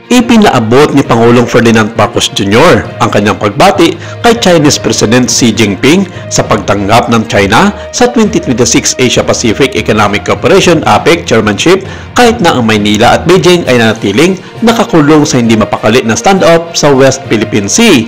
Ipinaabot ni Pangulong Ferdinand Marcos Jr. ang kanyang pagbati kay Chinese President Xi Jinping sa pagtanggap ng China sa 2026 Asia-Pacific Economic Cooperation APEC Chairmanship kahit na ang Maynila at Beijing ay nanatiling nakakulong sa hindi mapakali na standoff sa West Philippine Sea.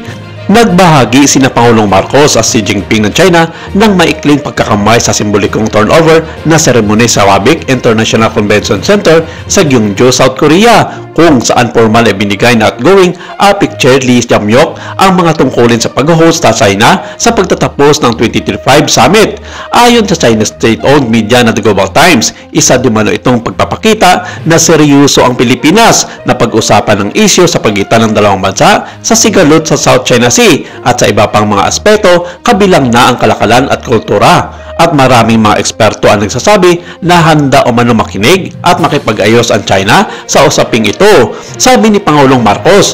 Nagbahagi sina Pangulong Marcos at Xi Jinping ng China ng maikling pagkakamay sa simbolikong turnover na seremony sa Wabik International Convention Center sa Gyeongju, South Korea, kung saan formal ay binigay na outgoing APEC Chair Lee Jae-myung ang mga tungkulin sa pag-host sa China sa pagtatapos ng 2035 Summit. Ayon sa China's state-owned media na The Global Times, isa di mano itong pagpapakita na seryoso ang Pilipinas na pag-usapan ng isyu sa pagitan ng dalawang bansa sa sigalot sa South China Sea at sa iba pang mga aspeto kabilang na ang kalakalan at kultura. At maraming mga eksperto ang nagsasabi na handa o mano makinig at makipag-ayos ang China sa usaping ito. Sabi ni Pangulong Marcos,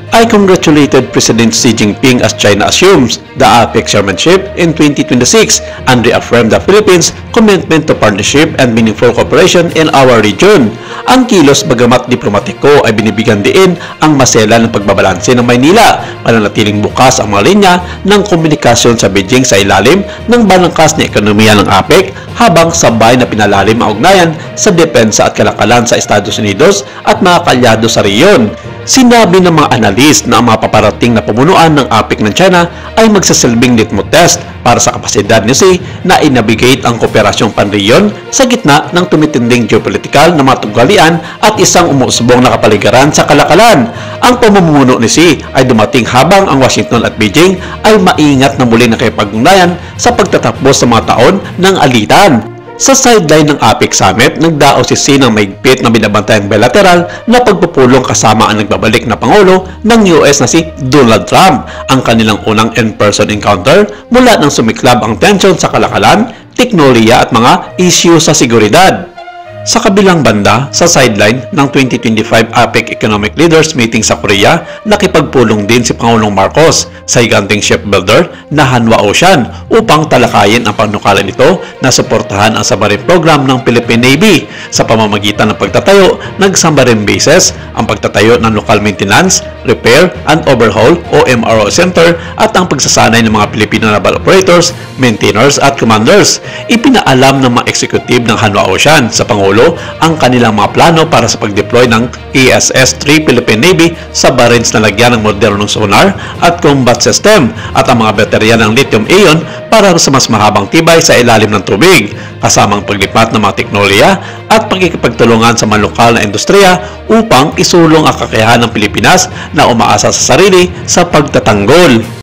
I congratulated President Xi Jinping as China assumes the APEC chairmanship in 2026 and reaffirmed the Philippines' commitment to partnership and meaningful cooperation in our region. Ang kilos bagamat diplomatiko ay binibigyan diin ang masela ng pagbabalanse ng Maynila, mananatiling bukas ang mga linya ng komunikasyon sa Beijing sa ilalim ng balangkas na ekonomiya ng APEC habang sabay na pinalalim ang ugnayan sa depensa at kalakalan sa Estados Unidos at mga kalyado sa riyon. Sinabi ng mga analis na ang mga paparating na pamunuan ng APEC ng China ay magsasilbing litmus test para sa kapasidad ni Xi na i-navigate ang kooperasyong panrehiyon sa gitna ng tumitinding geopolitikal na mga tunggalian at isang umuusbong na kapaligiran sa kalakalan. Ang pamumuno ni Xi ay dumating habang ang Washington at Beijing ay maingat na muli nakipag-ugnayan sa pagtatapos sa mga taon ng alitan. Sa sideline ng APEC Summit, nagdao si Xi ng maigpit na binabantayang bilateral na pagpupulong kasama ang nagbabalik na Pangulo ng US na si Donald Trump, ang kanilang unang in-person encounter mula nang sumiklab ang tensyon sa kalakalan, teknolohiya at mga issue sa seguridad. Sa kabilang banda, sa sideline ng 2025 APEC Economic Leaders Meeting sa Korea, nakipagpulong din si Pangulong Marcos sa higanting shipbuilder na Hanwha Ocean upang talakayin ang panukalan nito na suportahan ang submarine program ng Philippine Navy sa pamamagitan ng pagtatayo ng submarine bases, ang pagtatayo ng local maintenance, repair and overhaul o MRO center at ang pagsasanay ng mga Filipino naval operators, maintainers at commanders. Ipinaalam ng mga executive ng Hanwha Ocean sa Pangulo ang kanilang mga plano para sa pag-deploy ng ESS-3 Philippine Navy submarines na lagyan ng modernong sonar at combat system at ang mga baterya ng lithium-ion para sa mas mahabang tibay sa ilalim ng tubig, kasamang paglipat ng mga teknolohiya at pagkikipagtulungan sa mga lokal na industriya upang isulong ang kakayahan ng Pilipinas na umaasa sa sarili sa pagtatanggol.